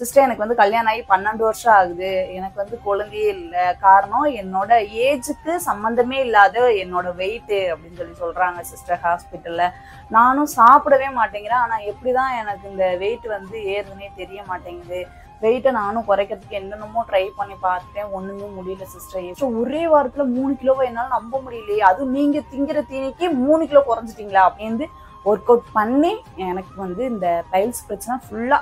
Sister எனக்கு வந்து கல்யாணம் ஆகி 12 வருஷம் ஆகுது. எனக்கு வந்து குழந்தையே இல்ல. காரணம் என்னோட ஏஜுக்கு சம்பந்தமே இல்லாத என்னோட வெயிட் அப்படின்னு சொல்றாங்க சிஸ்டர் ஹாஸ்பிட்டல்ல. நானும் சாப்பிடவே மாட்டேங்கிறேன். ஆனா எப்படிதான் எனக்கு இந்த வெயிட் வந்து ஏறுதுன்னே தெரிய மாட்டேங்குது. வெயிட்டை நானும் குறைக்கிறதுக்கு என்னென்னமோ ட்ரை பண்ணி பார்த்துட்டேன். ஒண்ணுமே முடியல சிஸ்டர். ஒரே வாரத்துல 3 கிலோவை என்னால நம்ப முடியலையே. அதுவும் நீங்க திங்கிற தீனிக்கு 3 கிலோ குறைஞ்சிட்டீங்களா அப்படின்னு ஒர்க் அவுட் பண்ணி எனக்கு வந்து இந்த பைல்ஸ் பிரச்சனை ஃபுல்லா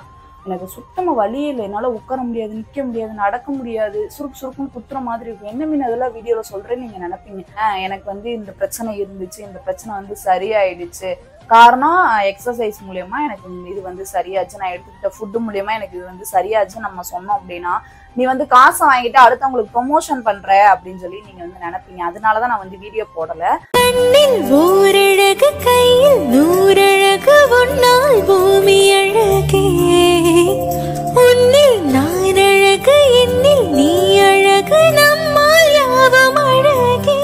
எனக்கு சுத்தமா வழியே இல்லை. என்னால உட்கார முடியாது, நிக்க முடியாது, நடக்க முடியாது, சுருக்கு சுருக்குன்னு குத்துற மாதிரி இருக்கும். என்ன மீன் அதெல்லாம் வீடியோல சொல்றேன்னு நீங்க நினைப்பீங்க. எனக்கு வந்து இந்த பிரச்சனை இருந்துச்சு, இந்த பிரச்சனை வந்து சரியாயிடுச்சு. காரணம் எக்ஸசைஸ் மூலியமா எனக்கு இது வந்து சரியாச்சு. நான் எடுத்துக்கிட்ட ஃபுட்டு மூலியமா எனக்கு இது வந்து சரியாச்சு நம்ம சொன்னோம் அப்படின்னா, நீ வந்து காசை வாங்கிட்டு அடுத்தவங்களுக்கு ப்ரொமோஷன் பண்ற அப்படின்னு சொல்லி நீங்க வந்து நினைப்பீங்க. அதனாலதான் நான் வந்து வீடியோ போடல. ஊரழகு கையில் நூறழகு ஒன்னால் பூமி அழகே, உன்னில் நான் அழகு என்னில் நீ அழகு, நம்மால் யாவும் அழகே.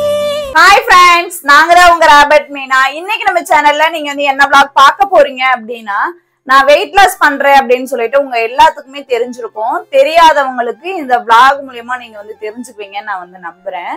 ஹாய் ஃப்ரெண்ட்ஸ், நாங்க தான் உங்க ராபர்ட் மீனா. இன்னைக்கு நம்ம சேனல்ல நீங்க வந்து என்ன vlog பார்க்க போறீங்க அப்படின்னா, நான் வெயிட் லாஸ் பண்றேன் அப்படின்னு சொல்லிட்டு உங்க எல்லாத்துக்குமே தெரிஞ்சிருக்கும். தெரியாதவங்களுக்கு இந்த vlog மூலியமா நீங்க வந்து தெரிஞ்சுக்குவீங்கன்னு நான் வந்து நம்புறேன்.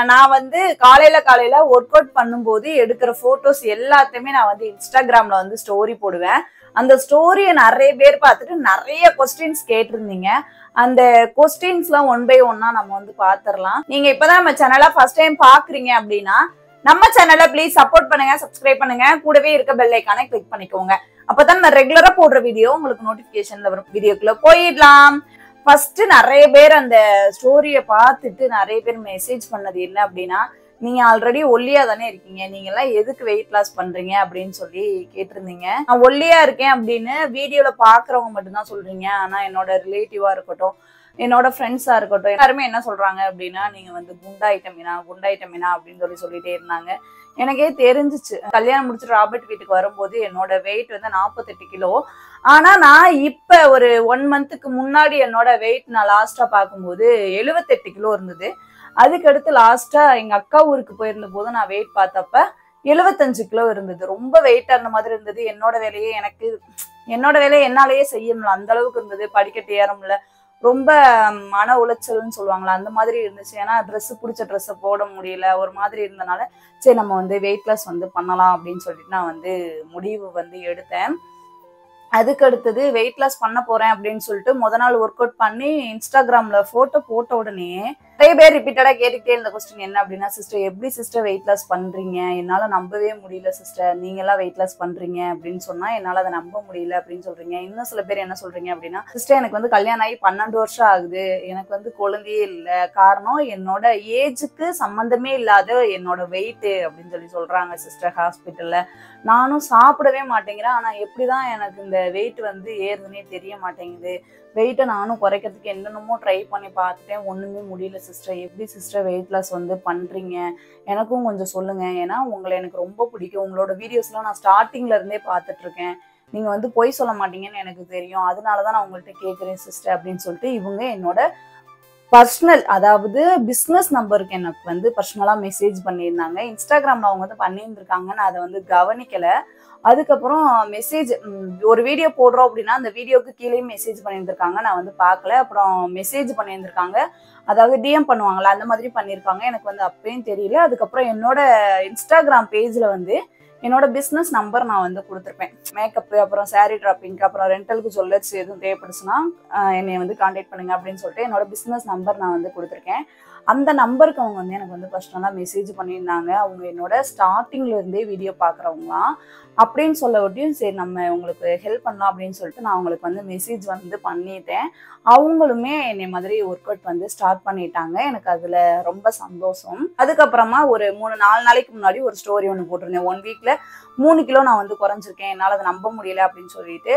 நான் வந்து காலையில ஒர்க் அவுட் பண்ணும்போது எடுக்கிற போட்டோஸ் எல்லாத்தையுமே நான் வந்து இன்ஸ்டாகிராம்ல வந்து ஸ்டோரி போடுவேன். அந்த ஸ்டோரியை நிறைய பேர் பார்த்துட்டு நிறைய கொஸ்டின்ஸ் கேட்டிருந்தீங்க. அந்த கொஸ்டின்ஸ்லாம் ஒன் பை ஒன்னா நம்ம வந்து பாத்திரலாம். நீங்க இப்பதான் நம்ம சேனலை ஃபர்ஸ்ட் டைம் பாக்குறீங்க அப்படின்னா நம்ம சேனலை ப்ளீஸ் சப்போர்ட் பண்ணுங்க, சப்ஸ்கிரைப் பண்ணுங்க, கூடவே இருக்க பெல் ஐக்கானை கிளிக் பண்ணிக்கோங்க. அப்பதான் நம்ம ரெகுலரா போடுற வீடியோ உங்களுக்கு நோட்டிபிகேஷன்ல வரும். வீடியோக்குள்ள போயிடலாம். ஃபர்ஸ்ட் நிறைய பேர் அந்த ஸ்டோரியை பார்த்துட்டு நிறைய பேர் மெசேஜ் பண்ணது என்ன அப்படின்னா, நீங்க ஆல்ரெடி ஒல்லியா தானே இருக்கீங்க, நீங்க எல்லாம் எதுக்கு வெயிட் லாஸ் பண்றீங்க அப்படின்னு சொல்லி கேட்டிருந்தீங்க. நான் ஒல்லியா இருக்கேன் அப்படின்னு வீடியோல பாக்குறவங்க மட்டும்தான் சொல்றீங்க. ஆனா என்னோட ரிலேட்டிவா இருக்கட்டும், என்னோட ஃப்ரெண்ட்ஸா இருக்கட்டும், எல்லாருமே என்ன சொல்றாங்க அப்படின்னா, நீங்க வந்து குண்டாயிட்டமீனா அப்படின்னு சொல்லிட்டே இருந்தாங்க. எனக்கே தெரிஞ்சிச்சு. கல்யாணம் முடிச்சுட்டு ராபர்ட் வீட்டுக்கு வரும்போது என்னோட வெயிட் வந்து 48 கிலோ. ஆனா நான் இப்ப ஒரு 1 மந்த்துக்கு முன்னாடி என்னோட வெயிட் நான் லாஸ்டா பார்க்கும்போது 78 கிலோ இருந்தது. அதுக்கடுத்து லாஸ்டா எங்க அக்கா ஊருக்கு போயிருந்த போது நான் வெயிட் பார்த்தப்ப 75 கிலோ இருந்தது. ரொம்ப வெயிட்டா இருந்த மாதிரி இருந்தது. என்னோட வேலையை என்னாலேயே செய்ய முடியல, அந்த அளவுக்கு இருந்தது. படிக்கட்டு ஏற முடியல, ரொம்ப மன உளைச்சல்னு சொல்லுவாங்களா அந்த மாதிரி இருந்துச்சு. ஏன்னா பிடிச்ச ட்ரெஸ்ஸை போட முடியல, ஒரு மாதிரி இருந்தனால சரி நம்ம வந்து வெயிட் லாஸ் வந்து பண்ணலாம் அப்படின்னு சொல்லிட்டு நான் வந்து முடிவு வந்து எடுத்தேன். அதுக்கு அடுத்தது வெயிட் லாஸ் பண்ண போறேன் அப்படின்னு சொல்லிட்டு நாள் ஒர்க் அவுட் பண்ணி இன்ஸ்டாகிராம்ல போட்டோ போட்ட உடனே நிறைய பேர் ரிப்பீட்டடா கேட்டுக்கிட்டே இருந்த கொஸ்டின் என்ன அப்படின்னா, சிஸ்டர் எப்படி சிஸ்டர் வெயிட் லாஸ் பண்றீங்க, என்னால நம்பவே முடியல சிஸ்டர், நீங்க எல்லாம் வெயிட் லாஸ் பண்றீங்க அப்படின்னு சொன்னா என்னால அதை நம்ப முடியல அப்படின்னு சொல்றீங்க. இன்னும் சில பேர் என்ன சொல்றீங்க அப்படின்னா, சிஸ்டர் எனக்கு வந்து கல்யாணம் ஆகி 12 வருஷம் ஆகுது, எனக்கு வந்து குழந்தையே இல்ல. காரணம் என்னோட ஏஜுக்கு சம்பந்தமே இல்லாத என்னோட வெயிட் அப்படின்னு சொல்றாங்க சிஸ்டர் ஹாஸ்பிட்டல்ல. நானும் சாப்பிடவே மாட்டேங்கிறேன். ஆனா எப்படிதான் எனக்கு இந்த வெயிட் வந்து ஏறுதுன்னே தெரிய மாட்டேங்குது. வெயிட்டை நானும் குறைக்கிறதுக்கு என்னென்னமோ ட்ரை பண்ணி பார்த்துட்டேன். ஒண்ணுமே முடியல சிஸ்டர். எப்படி சிஸ்டர் வெயிட் லாஸ் வந்து பண்றீங்க, எனக்கும் கொஞ்சம் சொல்லுங்க. ஏன்னா உங்களை எனக்கு ரொம்ப பிடிக்கும். உங்களோட வீடியோஸ்லாம் நான் ஸ்டார்டிங்ல இருந்தே பார்த்துட்டு இருக்கேன். நீங்க வந்து பொய் சொல்ல மாட்டீங்கன்னு எனக்கு தெரியும். அதனாலதான் நான் உங்கள்கிட்ட கேட்குறேன் சிஸ்டர் அப்படின்னு சொல்லிட்டு இவங்க என்னோட பர்சனல், அதாவது பிஸ்னஸ் நம்பருக்கு எனக்கு வந்து பர்சனலா மெசேஜ் பண்ணியிருந்தாங்க. இன்ஸ்டாகிராம்ல அவங்க வந்து பண்ணியிருந்திருக்காங்க, நான் அதை வந்து கவனிக்கல. அதுக்கப்புறம் மெசேஜ் ஒரு வீடியோ போடுறோம் அப்படின்னா அந்த வீடியோக்கு கீழே மெசேஜ் பண்ணியிருந்திருக்காங்க, நான் வந்து பார்க்கல. அப்புறம் மெசேஜ் பண்ணியிருந்திருக்காங்க, அதாவது டிஎம் பண்ணுவாங்களா அந்த மாதிரி பண்ணியிருக்காங்க. எனக்கு வந்து அப்பயும் தெரியல. அதுக்கப்புறம் என்னோட இன்ஸ்டாகிராம் பேஜ்ல வந்து என்னோட பிஸ்னஸ் நம்பர் நான் வந்து கொடுத்துருப்பேன். மேக்கப்பு, அப்புறம் சாரீ டிராப்பிங்க்கு, அப்புறம் ரெண்டலுக்கு ஜுவல்லர்ஸ் எதுவும் தேவைப்படுச்சுன்னா என்னை வந்து கான்டாக்ட் பண்ணுங்க அப்படின்னு சொல்லிட்டு என்னோட பிஸ்னஸ் நம்பர் நான் வந்து கொடுத்துருக்கேன். அந்த நம்பருக்கு அவங்க வந்து எனக்கு வந்து பர்சனலாக மெசேஜ் பண்ணியிருந்தாங்க. அவங்க என்னோட ஸ்டார்டிங்ல இருந்தே வீடியோ பார்க்குறவங்களாம். அப்படின்னு சொல்ல விட்டியும் சரி நம்ம உங்களுக்கு ஹெல்ப் பண்ணலாம் அப்படின்னு சொல்லிட்டு நான் அவங்களுக்கு வந்து மெசேஜ் வந்து பண்ணிட்டேன். அவங்களுமே என்னை மாதிரி ஒர்க் அவுட் வந்து ஸ்டார்ட் பண்ணிட்டாங்க. எனக்கு அதுல ரொம்ப சந்தோஷம். அதுக்கப்புறமா ஒரு 3-4 நாளைக்கு முன்னாடி ஒரு ஸ்டோரி ஒன்று போட்டிருந்தேன். 1 வீக்ல 3 கிலோ நான் வந்து குறைஞ்சிருக்கேன், என்னால் அதை நம்ப முடியல அப்படின்னு சொல்லிட்டு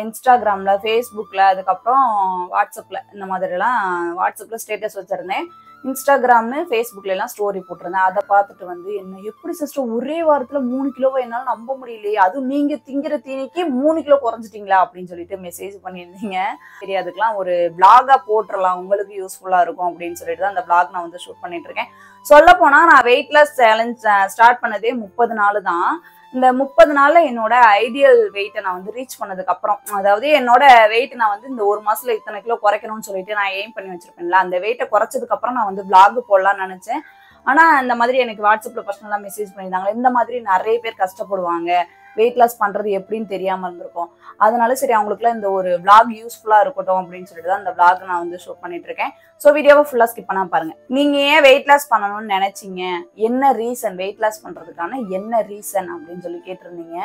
இன்ஸ்டாகிராம்ல, ஃபேஸ்புக்ல, அதுக்கப்புறம் வாட்ஸ்அப்ல, இந்த மாதிரிலாம் வாட்ஸ்அப்ல ஸ்டேட்டஸ் வச்சிருந்தேன். இன்ஸ்டாகிராம், ஃபேஸ்புக்ல எல்லாம் ஸ்டோரி போட்டிருந்தேன். அதை பார்த்துட்டு வந்து என்ன எப்படி சிஸ்டர் ஒரே வாரத்துல 3 கிலோவை என்னால நம்ப முடியலையே, அதுவும் நீங்க திங்கிற தீனிக்கு 3 கிலோ குறைஞ்சிட்டீங்களா அப்படின்னு சொல்லிட்டு மெசேஜ் பண்ணியிருந்தீங்க. சரி அதுக்கெல்லாம் ஒரு பிளாகா போட்டுடலாம், உங்களுக்கு யூஸ்ஃபுல்லா இருக்கும் அப்படின்னு சொல்லிட்டு தான் அந்த பிளாக் நான் வந்து ஷூட் பண்ணிட்டு இருக்கேன். சொல்ல போனா நான் வெயிட் லாஸ் சேலஞ்ச் ஸ்டார்ட் பண்ணதே 30 நாள் தான். இந்த 30 நாள்ல என்னோட ஐடியல் வெயிட்டை நான் வந்து ரீச் பண்ணதுக்கு அப்புறம், அதாவது என்னோட வெயிட் நான் வந்து இந்த 1 மாசத்துல இத்தனை கிலோ குறைக்கணும்னு சொல்லிட்டு நான் எய்ம் பண்ணி வச்சிருப்பேன்ல, அந்த வெயிட்டை குறைச்சதுக்கு அப்புறம் நான் வந்து vlog போடலாம்னு நினைச்சேன். ஆனா இந்த மாதிரி எனக்கு வாட்ஸ்அப்ல பர்சனலா மெசேஜ் பண்ணியிருந்தாங்க, இந்த மாதிரி நிறைய பேர் கஷ்டப்படுவாங்க, வெயிட் லாஸ் பண்றது எப்படின்னு தெரியாம இருந்திருக்கும். அதனால சரி அவங்களுக்குலாம் இந்த ஒரு vlog யூஸ்ஃபுல்லா இருக்கட்டும் அப்படின்னு சொல்லிட்டு தான் இந்த vlog நான் வந்து ஷோ பண்ணிட்டு இருக்கேன். ஸோ வீடியோவை ஃபுல்லா ஸ்கிப் பண்ணாம பாருங்க. நீங்க ஏன் வெயிட் லாஸ் பண்ணணும்னு நினைச்சீங்க, என்ன ரீசன் வெயிட் லாஸ் பண்றதுக்கான என்ன ரீசன் அப்படின்னு சொல்லி கேட்டிருந்தீங்க.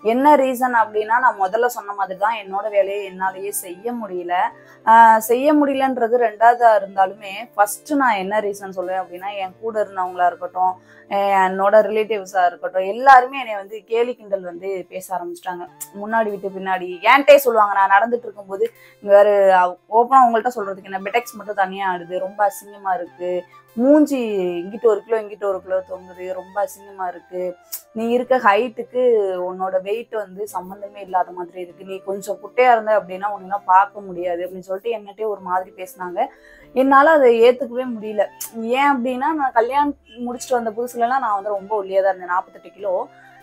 என்ன ரீசன் அப்படின்னா, நான் முதல்ல சொன்ன மாதிரி தான், என்னோட வேலையை என்னாலேயே செய்ய முடியல. செய்ய முடியலன்றது ரெண்டாவதா இருந்தாலுமே ஃபர்ஸ்ட் நான் என்ன ரீசன் சொல்லுவேன் அப்படின்னா, என் கூட இருந்தவங்களா இருக்கட்டும், என்னோட ரிலேட்டிவ்ஸா இருக்கட்டும், எல்லாருமே என்னை வந்து கேலி கிண்டல் வந்து பேச ஆரம்பிச்சிட்டாங்க. முன்னாடி விட்டு பின்னாடி என்கிட்டே சொல்லுவாங்க. நான் நடந்துட்டு இருக்கும்போது இங்க வேறு ஓப்பனா உங்கள்கிட்ட சொல்றதுக்கு என்ன, பெட்டெக்ஸ் மட்டும் தனியா ஆடுது, ரொம்ப அசிங்கமா இருக்கு, மூஞ்சி இங்கிட்ட 1 கிலோ இங்கிட்ட 1 கிலோ தொங்குது, ரொம்ப அசிங்கமா இருக்கு, நீ இருக்க ஹைட்டுக்கு உன்னோட வெயிட் வந்து சம்மந்தமே இல்லாத மாதிரி இருக்கு, நீ கொஞ்சம் குட்டையா இருந்த அப்படின்னா உன்னெல்லாம் பார்க்க முடியாது அப்படின்னு சொல்லிட்டு என்னட்டே ஒரு மாதிரி பேசினாங்க. என்னால அதை ஏத்துக்கவே முடியல. ஏன் அப்படின்னா, நான் கல்யாணம் முடிச்சுட்டு வந்த புதுசுலலாம் நான் வந்து ரொம்ப ஒல்லியா தான் இருந்தேன், 48 கிலோ.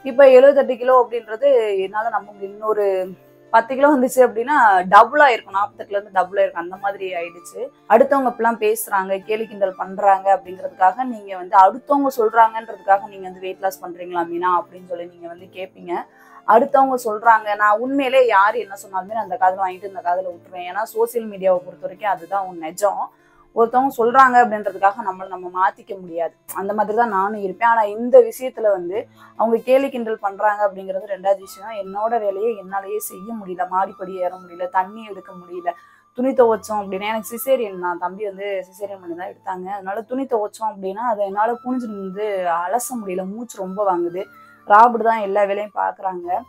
இப்போ 78 கிலோ அப்படின்றது என்னால நம்ப முடியல. இன்னொரு 10 கிலோ வந்துச்சு அப்படின்னா டபுள் ஆயிருக்கும், 48ல இருந்து டபுள் ஆயிருக்கும், அந்த மாதிரி ஆயிடுச்சு. அடுத்தவங்க இப்பெல்லாம் பேசுறாங்க, கேலி கிண்டல் பண்றாங்க அப்படிங்கிறதுக்காக நீங்க வந்து அடுத்தவங்க சொல்றாங்கன்றதுக்காக நீங்க வந்து வெயிட் லாஸ் பண்றீங்களா மீனா அப்படின்னு சொல்லி நீங்க வந்து கேட்பீங்க. அடுத்தவங்க சொல்றாங்க, நான் உண்மையிலே யார் என்ன சொன்னாலுமே நான் அந்த காதுல வாங்கிட்டு இந்த காதுல விட்டுருவேன். ஏன்னா சோசியல் மீடியாவை பொறுத்த வரைக்கும் அதுதான் உன் நிஜம். ஒருத்தவங்க சொல்றாங்க அப்படின்றதுக்காக நம்ம மாத்திக்க முடியாது. அந்த மாதிரி தான் நானும் இருப்பேன். ஆனா இந்த விஷயத்துல வந்து அவங்க கேலி கிண்டல் பண்றாங்க அப்படிங்கிறது ரெண்டாவது விஷயம். என்னோட வேலையை என்னாலேயே செய்ய முடியல, மாடிப்படி ஏற முடியல, தண்ணி எடுக்க முடியல, துணி துவைச்சோம் அப்படின்னா, எனக்கு சிசேரியன் தான், தம்பி வந்து சிசேரியன் பண்ணி தான் எடுத்தாங்க. அதனால துணி துவைச்சோம் அப்படின்னா அதை என்னால குனிஞ்சு நின்று அலச முடியல, மூச்சு ரொம்ப வாங்குது. ராபர்ட் தான் எல்லா வேலையும் பாக்குறாங்க,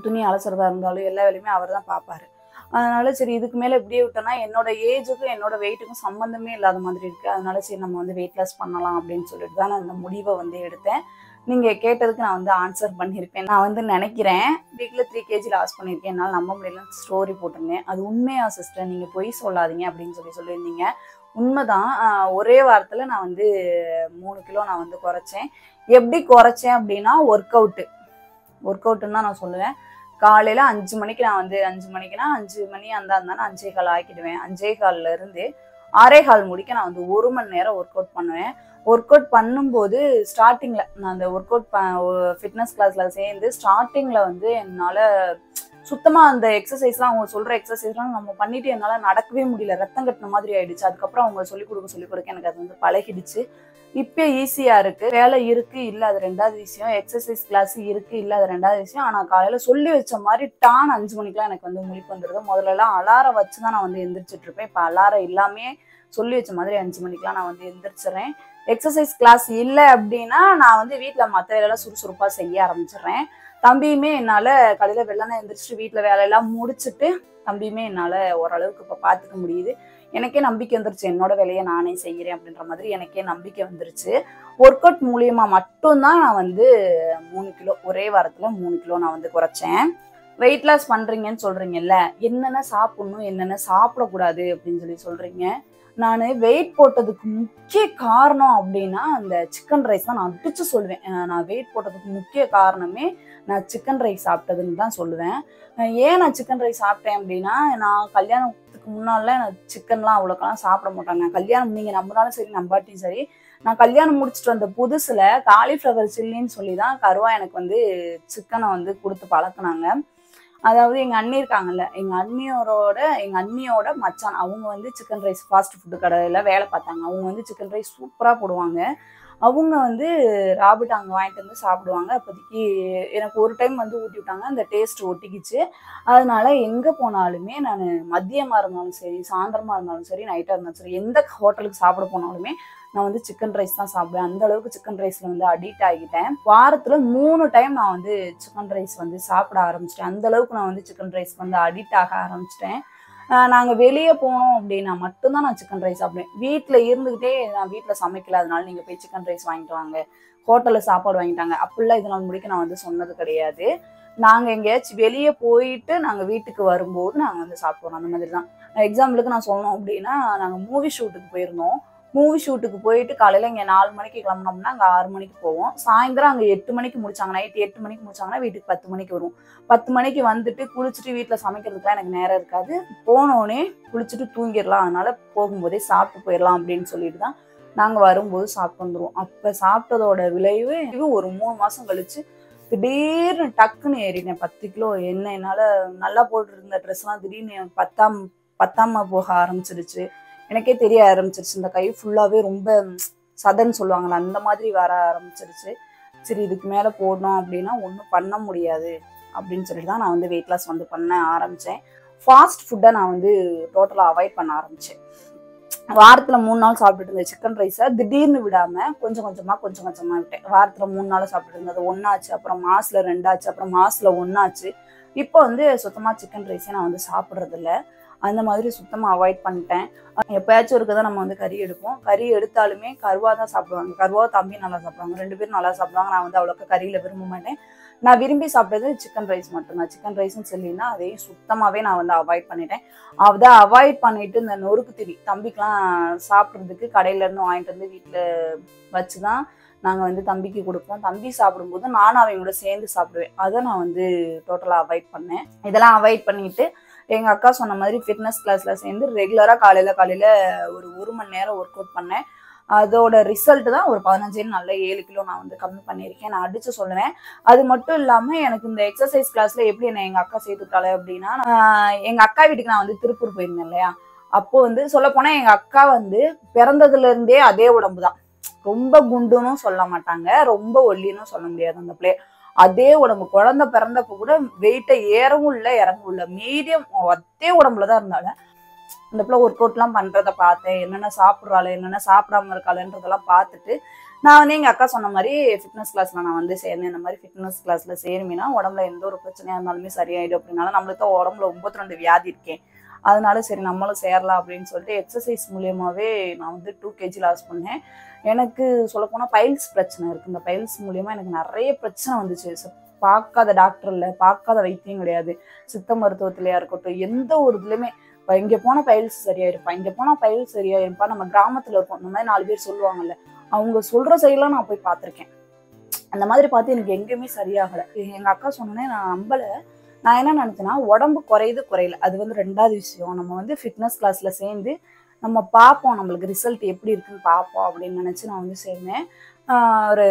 துணி அலசுறதா இருந்தாலும் எல்லா வேலையுமே அவர் தான் பார்ப்பாரு. அதனால சரி இதுக்கு மேல இப்படியே விட்டோம்னா என்னோட ஏஜுக்கும் என்னோட வெயிட்டுக்கும் சம்மந்தமே இல்லாத மாதிரி இருக்கு. அதனால சரி நம்ம வந்து வெயிட் லாஸ் பண்ணலாம் அப்படின்னு சொல்லிட்டு தான் நான் இந்த முடிவை வந்து எடுத்தேன். நீங்க கேட்டதுக்கு நான் வந்து ஆன்சர் பண்ணியிருப்பேன். நான் வந்து நினைக்கிறேன் வீக்ல 3 kg லாஸ் பண்ணியிருக்கேன், என்னால் நம்ப முடியல, ஸ்டோரி போட்டிருந்தேன். அது உண்மையா சிஸ்டர், நீங்க பொய் சொல்லாதீங்க அப்படின்னு சொல்லியிருந்தீங்க. உண்மைதான். ஒரே வாரத்துல நான் வந்து 3 கிலோ நான் வந்து குறைச்சேன். எப்படி குறைச்சேன் அப்படின்னா, ஒர்க் அவுட்டுன்னு தான் நான் சொல்லுவேன். காலையில 5 மணிக்கு நான் வந்து 5 மணிக்குனா 5 மணி அந்த 5:15 ஆக்கிடுவேன். 5:15 இருந்து 6:15 முடிக்க நான் வந்து 1 மணி நேரம் ஒர்க் அவுட் பண்ணுவேன். ஒர்க் அவுட் பண்ணும்போது ஸ்டார்டிங்ல நான் அந்த ஒர்க் அவுட் ஃபிட்னஸ் கிளாஸ்ல சேர்ந்து ஸ்டார்டிங்ல வந்து என்னால சுத்தமா அந்த எக்ஸசைஸ்லாம், அவங்க சொல்ற எக்ஸசைஸ்லாம் நம்ம பண்ணிட்டு என்னால நடக்கவே முடியல, ரத்தம் கட்டின மாதிரி ஆயிடுச்சு. அதுக்கப்புறம் அவங்க சொல்லிக் கொடுக்க எனக்கு அது வந்து பழகிடுச்சு. இப்போ ஈஸியா இருக்கு. வேலை இருக்கு இல்ல அது ரெண்டாவது விஷயம், எக்ஸசைஸ் கிளாஸ் இருக்கு இல்ல அது ரெண்டாவது விஷயம். ஆனா காலையில சொல்லி வச்ச மாதிரி டான் 5 மணிக்கெல்லாம் எனக்கு வந்து முழிப்பு வந்துருது. முதல்ல எல்லாம் அலாரம் வச்சுதான் நான் வந்து எந்திரிச்சிட்டு இருப்பேன். இப்ப அலாரம் எல்லாமே சொல்லி வச்ச மாதிரி 5 மணிக்கெல்லாம் நான் வந்து எந்திரிச்சிடறேன். எக்ஸசைஸ் கிளாஸ் இல்லை அப்படின்னா நான் வந்து வீட்டுல மற்ற வேலையெல்லாம் சுறுசுறுப்பா செய்ய ஆரம்பிச்சிடுறேன். தம்பியுமே என்னால காலையில வெள்ளனை எந்திரிச்சிட்டு வீட்டுல வேலையெல்லாம் முடிச்சுட்டு தம்பியுமே என்னால ஓரளவுக்கு இப்ப பாத்துக்க முடியுது. எனக்கே நம்பிக்கை வந்துருச்சு, என்னோட வேலையை நானே செய்யறேன் அப்படின்ற மாதிரி எனக்கே நம்பிக்கை வந்துருச்சு. ஒர்க் அவுட் மூலியமா மட்டும்தான் நான் வந்து 3 கிலோ ஒரே வாரத்துல 3 கிலோ நான் வந்து குறைச்சேன். வெயிட் லாஸ் பண்றீங்கன்னு சொல்றீங்கல்ல, என்னென்ன சாப்பிடணும் என்னென்ன சாப்பிடக்கூடாது அப்படின்னு சொல்லி சொல்றீங்க. நான் வெயிட் போட்டதுக்கு முக்கிய காரணம் அப்படின்னா அந்த சிக்கன் ரைஸ் தான் நான் அடிச்சு சொல்லுவேன். நான் வெயிட் போட்டதுக்கு முக்கிய காரணமே நான் சிக்கன் ரைஸ் சாப்பிட்டதுன்னு தான் சொல்லுவேன். ஏன் நான் சிக்கன் ரைஸ் சாப்பிட்டேன் அப்படின்னா, நான் கல்யாணத்துக்கு முன்னால நான் சிக்கன்லாம் அவ்வளோக்கெல்லாம் சாப்பிட மாட்டாங்க. கல்யாணம் நீங்க நம்பினாலும் சரி நம்பாட்டியும் சரி, நான் கல்யாணம் முடிச்சுட்டு வந்த புதுசுல காலிஃப்ளவர் சில்லின்னு சொல்லி தான் கருவா எனக்கு வந்து சிக்கனை வந்து கொடுத்து பழக்கினாங்க. அதாவது எங்க அண்ணி இருக்காங்கல்ல, எங்க அண்ணியோட மச்சான் அவங்க வந்து சிக்கன் ரைஸ் ஃபாஸ்ட் ஃபுட்டு கடையில வேலை பார்த்தாங்க. அவங்க வந்து சிக்கன் ரைஸ் சூப்பரா போடுவாங்க. அவங்க வந்து ராபர்ட் அங்கே வாங்கிட்டு வந்து சாப்பிடுவாங்க. அப்போதைக்கு எனக்கு ஒரு டைம் வந்து ஊட்டி விட்டாங்க, அந்த டேஸ்ட் ஒட்டிக்கிச்சு. அதனால எங்கே போனாலுமே நான் மதியமாக இருந்தாலும் சரி, சாயந்தரமாக இருந்தாலும் சரி, நைட்டாக இருந்தாலும் சரி, எந்த ஹோட்டலுக்கு சாப்பிட போனாலுமே நான் வந்து சிக்கன் ரைஸ் தான் சாப்பிடுவேன். அந்த அளவுக்கு சிக்கன் ரைஸ்ல வந்து அடிக்ட் ஆகிட்டேன். வாரத்துல 3 டைம் நான் வந்து சிக்கன் ரைஸ் வந்து சாப்பிட ஆரம்பிச்சிட்டேன். அந்த அளவுக்கு நான் வந்து சிக்கன் ரைஸ் வந்து அடிக்ட் ஆக ஆரம்பிச்சிட்டேன். நாங்க வெளியே போனோம் அப்படின்னா மட்டும்தான் நான் சிக்கன் ரைஸ் சாப்பிடுவேன். வீட்டுல இருந்துகிட்டே நான் வீட்டுல சமைக்கல, அதனால நீங்க போய் சிக்கன் ரைஸ் வாங்கிட்டு வாங்க, ஹோட்டல்ல சாப்பாடு வாங்கிட்டாங்க அப்படிலாம் இதனால் முடிக்க நான் வந்து சொன்னது கிடையாது. நாங்க எங்கேயாச்சும் வெளியே போயிட்டு நாங்க வீட்டுக்கு வரும்போது நாங்க வந்து சாப்பிடுவோம். அந்த மாதிரி தான். எக்ஸாம்பிளுக்கு நான் சொல்லணும் அப்படின்னா, நாங்க மூவி ஷூட்டுக்கு போயிருந்தோம். மூவி ஷூட்டுக்கு போயிட்டு காலையில இங்க 4 மணிக்கு கிளம்பினோம்னா அங்க 6 மணிக்கு போவோம். சாயந்தரம் அங்க 8 மணிக்கு முடிச்சாங்க, நைட் 8 மணிக்கு முடிச்சாங்கன்னா வீட்டுக்கு 10 மணிக்கு வருவோம். 10 மணிக்கு வந்துட்டு குளிச்சுட்டு வீட்டுல சமைக்கிறதுக்குலாம் எனக்கு நேரம் இருக்காது. போனோடனே குளிச்சுட்டு தூங்கிடலாம், அதனால போகும்போதே சாப்பிட்டு போயிடலாம் அப்படின்னு சொல்லிட்டு தான் நாங்க வரும்போது சாப்பிட்டு வந்துருவோம். அப்ப சாப்பிட்டதோட விளைவு இது ஒரு 3 மாசம் கழிச்சு திடீர்னு டக்குன்னு ஏறினேன் 10 கிலோ. என்ன என்னால நல்லா போட்டு இருந்த ட்ரெஸ் எல்லாம் திடீர்னு பத்தாம போக ஆரம்பிச்சிருச்சு. எனக்கே தெரிய ஆரம்பிச்சிருச்சு, இந்த கை ஃபுல்லாவே ரொம்ப சதன்னு சொல்லுவாங்கல்ல அந்த மாதிரி வர ஆரம்பிச்சிருச்சு. சரி இதுக்கு மேல போடணும் அப்படின்னா ஒன்றும் பண்ண முடியாது அப்படின்னு சொல்லிட்டு தான் நான் வந்து வெயிட் லாஸ் வந்து பண்ண ஆரம்பிச்சேன். ஃபாஸ்ட் ஃபுட்டை நான் வந்து டோட்டலாக அவாய்ட் பண்ண ஆரம்பிச்சேன். வாரத்துல 3 நாள் சாப்பிட்டுட்டு இருந்தேன் சிக்கன் ரைஸை, திடீர்னு விடாம கொஞ்சம் கொஞ்சமா விட்டேன். வாரத்துல 3 நாள் சாப்பிட்டுட்டு இருந்தது ஒன்னாச்சு, அப்புறம் மாசத்துல 2 ஆச்சு, அப்புறம் மாசத்துல 1 ஆச்சு. இப்போ வந்து சுத்தமா சிக்கன் ரைஸே நான் வந்து சாப்பிட்றது இல்லை. அந்த மாதிரி சுத்தமா அவாய்ட் பண்ணிட்டேன். எப்பயாச்சும் இருக்குதான் நம்ம வந்து கறி எடுப்போம். கறி எடுத்தாலுமே கருவா தான் சாப்பிடுவாங்க. கருவா தம்பி நல்லா சாப்பிடுவாங்க, 2 பேரும் நல்லா சாப்பிடுவாங்க. நான் வந்து அவ்வளோக்கா கறியில விரும்ப மாட்டேன். நான் விரும்பி சாப்பிட்டது சிக்கன் ரைஸ் மட்டும்தான். சிக்கன் ரைஸ்ன்னு சொல்லினா அதையும் சுத்தமாவே நான் வந்து அவாய்ட் பண்ணிட்டேன். அதை அவாய்ட் பண்ணிட்டு இந்த நொறுக்கு திரி தம்பிக்கெல்லாம் சாப்பிட்றதுக்கு கடையில இருந்து வாங்கிட்டு வந்து வீட்டுல வச்சுதான் நாங்க வந்து தம்பிக்கு கொடுப்போம். தம்பி சாப்பிடும்போது நானும் அவங்களோட சேர்ந்து சாப்பிடுவேன். அதை நான் வந்து டோட்டலா அவாய்ட் பண்ணேன். இதெல்லாம் அவாய்ட் பண்ணிட்டு எங்க அக்கா சொன்ன மாதிரி ஃபிட்னஸ் கிளாஸ்ல சேர்ந்து ரெகுலரா காலையில ஒரு மணி நேரம் ஒர்க் அவுட் பண்ணேன். அதோட ரிசல்ட் தான் ஒரு 15 நல்ல 7 கிலோ நான் வந்து கம்மி பண்ணியிருக்கேன். நான் அடிச்சு சொல்லுவேன். அது மட்டும் இல்லாம எனக்கு இந்த எக்ஸசைஸ் கிளாஸ்ல எப்படி என்ன எங்க அக்கா சேர்த்துட்டாலே அப்படின்னா, எங்க அக்கா வீட்டுக்கு நான் வந்து திருப்பூர் போயிருந்தேன் இல்லையா, அப்போ வந்து சொல்ல போனா எங்க அக்கா வந்து பிறந்ததுல இருந்தே அதே உடம்பு தான். ரொம்ப குண்டுன்னு சொல்ல மாட்டாங்க, ரொம்ப ஒல்லின்னு சொல்ல முடியாது. அந்த பிள்ளை அதே உடம்பு, குழந்தை பிறந்தப்ப கூட வெயிட்டை ஏறவும் இல்லை இறங்கவும் இல்லை, மீடியம் அதே உடம்புலதான் இருந்தாங்க. அந்த பிள்ளை ஒர்க் அவுட் எல்லாம் பண்றதை பார்த்தேன், என்னென்ன சாப்பிட்றாள் என்னென்ன சாப்பிடாம இருக்காளன்றதெல்லாம் பார்த்துட்டு நான் வந்து எங்க அக்கா சொன்ன மாதிரி ஃபிட்னஸ் கிளாஸ்ல நான் வந்து சேர்ந்தேன். இந்த மாதிரி ஃபிட்னஸ் கிளாஸ்ல சேருமினா உடம்புல எந்த ஒரு பிரச்சனையா இருந்தாலுமே சரியாயிடும் அப்படின்னால, நம்மளுக்கு தான் உடம்புல 52 வியாதி இருக்கேன், அதனால சரி நம்மளும் சேரலாம் அப்படின்னு சொல்லிட்டு எக்ஸசைஸ் மூலியமாவே நான் வந்து 2 kg லாஸ் பண்ணேன். எனக்கு சொல்லப்போனா பைல்ஸ் பிரச்சனை இருக்கு. இந்த பைல்ஸ் மூலியமா எனக்கு நிறைய பிரச்சனை வந்துச்சு. பார்க்காத டாக்டர் இல்லை, பார்க்காத வைத்தியம் கிடையாது. சித்த மருத்துவத்திலயா இருக்கட்டும், எந்த ஒரு இதுலையுமே இங்க போனா பைல்ஸ் சரியாயிருப்பா, இங்க போனா பைல்ஸ் சரியாயிருப்பா. நம்ம கிராமத்துல இருக்கோம், இந்த மாதிரி 4 பேர் சொல்லுவாங்கல்ல, அவங்க சொல்ற சைடெல்லாம் நான் போய் பார்த்திருக்கேன். அந்த மாதிரி பார்த்து எனக்கு எங்கேயுமே சரியாகலை. எங்க அக்கா சொன்னே நான் நம்பல. நான் என்ன நினைச்சேன்னா, உடம்பு குறையல, அது வந்து 2வது விஷயம். நம்ம வந்து ஃபிட்னஸ் கிளாஸ்ல சேர்ந்து நம்ம பார்ப்போம், நம்மளுக்கு ரிசல்ட் எப்படி இருக்குன்னு பார்ப்போம் அப்படின்னு நினைச்சு நான் வந்து சேர்ந்தேன். ஒரு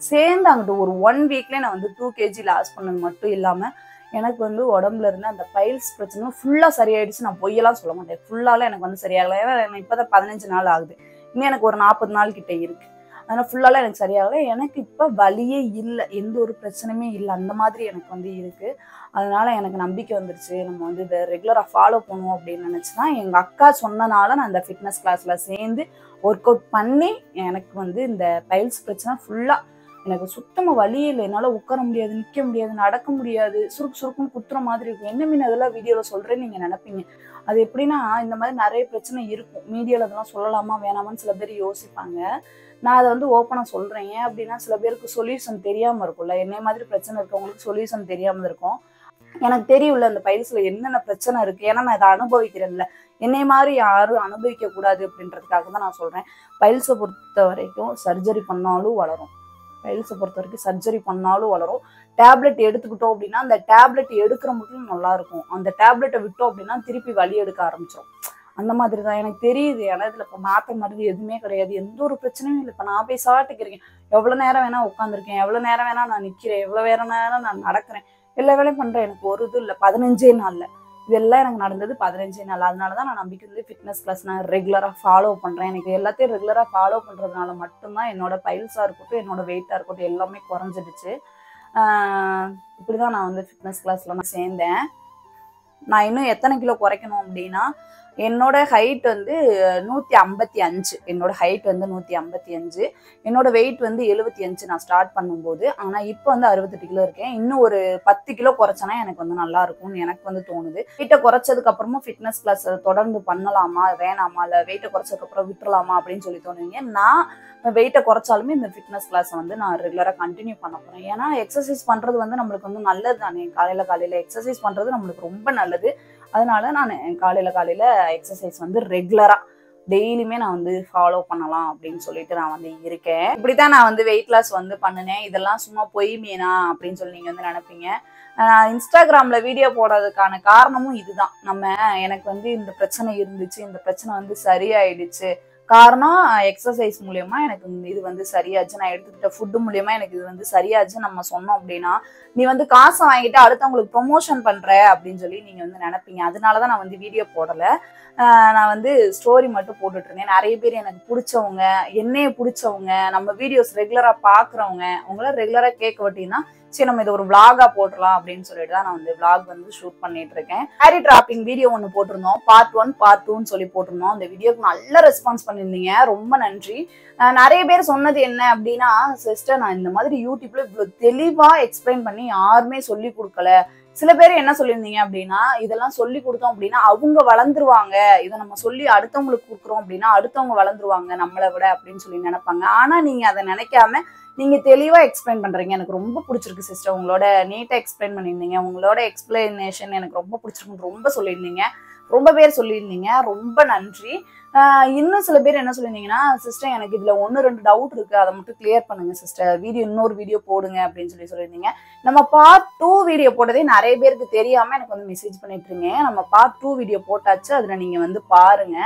சேர்ந்து அங்கிட்டு ஒரு 1 வீக்லேயே நான் வந்து 2 kg லாஸ் பண்ணது மட்டும் இல்லாம எனக்கு வந்து உடம்புல இருந்து அந்த பைல்ஸ் பிரச்சனை ஃபுல்லா சரியாயிடுச்சு. நான் பொய்யெல்லாம் சொல்ல மாட்டேன், ஃபுல்லால எனக்கு வந்து சரியாகலை. ஏன்னா எனக்கு இப்பதான் 15 நாள் ஆகுது, இன்னும் எனக்கு ஒரு 40 நாள் கிட்ட இருக்கு. அதனால ஃபுல்லால எனக்கு சரியாகலை. எனக்கு இப்ப வலியே இல்லை, எந்த ஒரு பிரச்சனையுமே இல்லை, அந்த மாதிரி எனக்கு வந்து இருக்கு. அதனால எனக்கு நம்பிக்கை வந்துருச்சு, நம்ம வந்து இதை ரெகுலரா ஃபாலோ பண்ணுவோம் அப்படின்னு நினைச்சுதான் எங்க அக்கா சொன்னனால நான் இந்த ஃபிட்னஸ் கிளாஸ்ல சேர்ந்து ஒர்க் அவுட் பண்ணி எனக்கு வந்து இந்த பைல்ஸ் பிரச்சனை ஃபுல்லா எனக்கு சுத்தமா வலி இல்லை. என்னால உட்கார முடியாது, நிக்க முடியாது, நடக்க முடியாது, சுருக்குன்னு குத்துற மாதிரி இருக்கும். என்ன மீன் அதெல்லாம் வீடியோல சொல்றேன்னு நீங்க நினைப்பீங்க. அது எப்படின்னா, இந்த மாதிரி நிறைய பிரச்சனை இருக்கும். மீடியால அதெல்லாம் சொல்லலாமா வேணாமான்னு சில பேர் யோசிப்பாங்க. நான் அதை வந்து ஓப்பனா சொல்றேன். ஏன் அப்படின்னா, சில பேருக்கு சொல்யூஷன் தெரியாம இருக்கும்ல, என்னை மாதிரி பிரச்சனை இருக்கவங்களுக்கு சொல்யூஷன் தெரியாம இருக்கும். எனக்கு தெரியும்ல அந்த பைல்ஸ்ல என்னென்ன பிரச்சனை இருக்கு, ஏன்னா நான் இதை அனுபவிக்கிறேன்ல. என்னை மாதிரி யாரும் அனுபவிக்க கூடாது அப்படின்றதுக்காக தான் நான் சொல்றேன். பைல்ஸை பொறுத்த வரைக்கும் சர்ஜரி பண்ணாலும் வளரும், பைல்ஸை பொறுத்த வரைக்கும் சர்ஜரி பண்ணாலும் வளரும். டேப்லெட் எடுத்துக்கிட்டோம் அப்படின்னா அந்த டேப்லெட் எடுக்கிற மட்டும் நல்லா இருக்கும், அந்த டேப்லெட்டை விட்டோம் அப்படின்னா திருப்பி வலி எடுக்க ஆரம்பிச்சிடும். அந்த மாதிரி தான் எனக்கு தெரியுது. ஏன்னா இதுல இப்போ மாற்ற மருந்து எதுவுமே கிடையாது, எந்த ஒரு பிரச்சனையும் இல்லை. இப்போ நான் போய் சாப்பிட்டுக்கிறேன், எவ்வளோ நேரம் வேணா உட்காந்துருக்கேன், எவ்வளோ நேரம் வேணா நான் நிற்கிறேன், எவ்வளோ நேரம் நான் நடக்கிறேன், எல்லா வேலையும் பண்றேன். எனக்கு ஒரு இது இல்லை. 15 நாள்ல இதெல்லாம் எனக்கு நடந்தது 15 நாள். அதனாலதான் நான் நம்பிக்கை வந்து ஃபிட்னஸ் கிளாஸ் நான் ரெகுலரா ஃபாலோ பண்றேன். எனக்கு எல்லாத்தையும் ரெகுலரா ஃபாலோ பண்றதுனால மட்டும்தான் என்னோட பைல்ஸா இருக்கட்டும், என்னோட வெயிட்டா இருக்கட்டும் எல்லாமே குறைஞ்சிடுச்சு. இப்படிதான் நான் வந்து ஃபிட்னஸ் கிளாஸ்ல நான் சேர்ந்தேன். நான் இன்னும் எத்தனை கிலோ குறைக்கணும் அப்படின்னா, என்னோட ஹைட் வந்து 155, என்னோட ஹைட் வந்து 155, என்னோட வெயிட் வந்து 75 நான் ஸ்டார்ட் பண்ணும்போது. ஆனா இப்போ வந்து 68 கிலோ இருக்கேன். இன்னும் ஒரு 10 கிலோ குறைச்சனா எனக்கு வந்து நல்லா இருக்கும்னு எனக்கு வந்து தோணுது. வெயிட்டை குறைச்சதுக்கு அப்புறமும் ஃபிட்னஸ் கிளாஸ் தொடர்ந்து பண்ணலாமா வேணாமா, இல்லை வெயிட்டை குறைச்சதுக்கு அப்புறம் விட்டுறலாமா அப்படின்னு சொல்லி தோணுவீங்க. நான் வெயிட்டை குறைச்சாலுமே இந்த ஃபிட்னஸ் கிளாஸை வந்து நான் ரெகுலரா கண்டினியூ பண்ண போறேன். ஏன்னா எக்ஸசைஸ் பண்றது வந்து நம்மளுக்கு வந்து நல்லது தானே. காலையில எக்ஸசைஸ் பண்றது நம்மளுக்கு ரொம்ப நல்லது. அதனால நான் காலையில எக்ஸசைஸ் வந்து ரெகுலரா டெய்லியுமே நான் வந்து ஃபாலோ பண்ணலாம் அப்படின்னு சொல்லிட்டு நான் வந்து இருக்கேன். இப்படித்தான் நான் வந்து வெயிட் லாஸ் வந்து பண்ணினேன். இதெல்லாம் சும்மா பொய் மீனா அப்படின்னு சொல்லி நீங்க வந்து நினைப்பீங்க. இன்ஸ்டாகிராம்ல வீடியோ போடுறதுக்கான காரணமும் இதுதான். எனக்கு வந்து இந்த பிரச்சனை இருந்துச்சு, இந்த பிரச்சனை வந்து சரியாயிடுச்சு. காரணம் எக்ஸசைஸ் மூலியமா எனக்கு இது வந்து சரியாச்சு, நான் எடுத்துக்கிட்ட ஃபுட்டு மூலியமா எனக்கு இது வந்து சரியாச்சு நம்ம சொன்னோம் அப்படின்னா, நீ வந்து காசை வாங்கிட்டு அடுத்தவங்களுக்கு ப்ரொமோஷன் பண்ற அப்படின்னு சொல்லி நீங்க வந்து நினைப்பீங்க. அதனாலதான் நான் வந்து வீடியோ போடல. நான் வந்து ஸ்டோரி மட்டும் போட்டுட்டு இருந்தேன். நிறைய பேர் எனக்கு பிடிச்சவங்க, என்னைய பிடிச்சவங்க, நம்ம வீடியோஸ் ரெகுலரா பாக்குறவங்க, உங்கள ரெகுலரா கேட்க விட்டீங்கன்னா சரி நம்ம இது ஒரு விளாகா போடலாம் அப்படின்னு சொல்லிட்டு தான் நான் வந்து விளாக் வந்து ஷூட் பண்ணிட்டு இருக்கேன். சாரி டிராப்பிங் வீடியோ ஒன்று போட்டிருந்தோம், பார்ட் 1 பார்ட் 2ன்னு சொல்லி போட்டிருந்தோம். அந்த வீடியோக்கு நல்ல ரெஸ்பான்ஸ் பண்ணியிருந்தீங்க, ரொம்ப நன்றி. நிறைய பேர் சொன்னது என்ன அப்படின்னா, சிஸ்டர் நான் இந்த மாதிரி யூடியூப்ல இவ்வளவு தெளிவா எக்ஸ்பிளைன் பண்ணி யாருமே சொல்லி கொடுக்கல. சில பேர் என்ன சொல்லியிருந்தீங்க அப்படின்னா, இதெல்லாம் சொல்லி கொடுத்தோம் அப்படின்னா அவங்க வளர்ந்துருவாங்க, இதை நம்ம சொல்லி அடுத்தவங்களுக்கு கொடுக்குறோம் அப்படின்னா அடுத்தவங்க வளர்ந்துருவாங்க நம்மளை விட அப்படின்னு சொல்லி நினைப்பாங்க. ஆனா நீங்க அதை நினைக்காம நீங்க தெளிவா எக்ஸ்பிளைன் பண்றீங்க. எனக்கு ரொம்ப பிடிச்சிருக்கு சிஸ்டர், உங்களோட நீட்டா எக்ஸ்பிளைன் பண்ணியிருந்தீங்க. உங்களோட எக்ஸ்பிளனேஷன் எனக்கு ரொம்ப பிடிச்சிருக்குன்னு ரொம்ப சொல்லியிருந்தீங்க, ரொம்ப பேர் சொல்லியிருந்தீங்க, ரொம்ப நன்றி. இன்னும் சில பேர் என்ன சொல்லியிருந்தீங்கன்னா, சிஸ்டர் எனக்கு இதுல 1-2 டவுட் இருக்கு, அதை மட்டும் கிளியர் பண்ணுங்க சிஸ்டர், இன்னொரு வீடியோ போடுங்க அப்படின்னு சொல்லியிருந்தீங்க. நம்ம பார்ட் 2 வீடியோ போட்டதே நிறைய பேருக்கு தெரியாம எனக்கு வந்து மெசேஜ் பண்ணிட்டு இருக்கீங்க. நம்ம பார்ட் 2 வீடியோ போட்டாச்சு, அதுல நீங்க வந்து பாருங்க.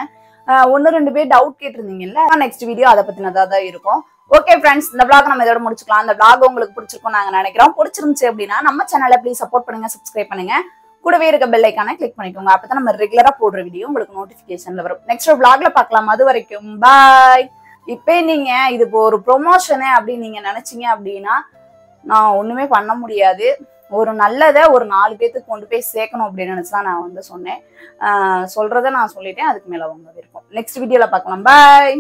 1-2 பேர் டவுட் கேட்டிருந்தீங்கல்ல, நெக்ஸ்ட் வீடியோ அதை பத்தினதா தான் இருக்கும். ஓகே ஃப்ரெண்ட்ஸ், இந்த vlog நம்ம இதோட முடிச்சுக்கலாம். இந்த vlog உங்களுக்கு பிடிச்சிருக்கும் நாங்க நினைக்கிறோம். பிடிச்சிருந்துச்சு அப்படின்னா நம்ம சேனலை ப்ளீஸ் சப்போர்ட் பண்ணுங்க, சப்ஸ்கிரைப் பண்ணுங்க, கூடவே இருக்க பெல் ஐக்கானை கிளிக் பண்ணிக்கோங்க. அப்பதான் நம்ம ரெகுலரா போடுற வீடியோ உங்களுக்கு நோட்டிபிகேஷன்ல வரும். நெக்ஸ்ட் vlogல பார்க்கலாம். அது வரைக்கும் பாய். இப்போ நீங்க இது ஒரு ப்ரொமோஷனு அப்படின்னு நீங்க நினைச்சீங்க அப்படின்னா நான் ஒண்ணுமே பண்ண முடியாது. ஒரு நல்லதை ஒரு 4 பேத்துக்கு கொண்டு போய் சேர்க்கணும் அப்படின்னு நினைச்சுதான் நான் வந்து சொன்னேன். சொல்றதை நான் சொல்லிட்டேன், அதுக்கு மேல அவங்க விருப்பம். நெக்ஸ்ட் வீடியோல பார்க்கலாம். பாய்.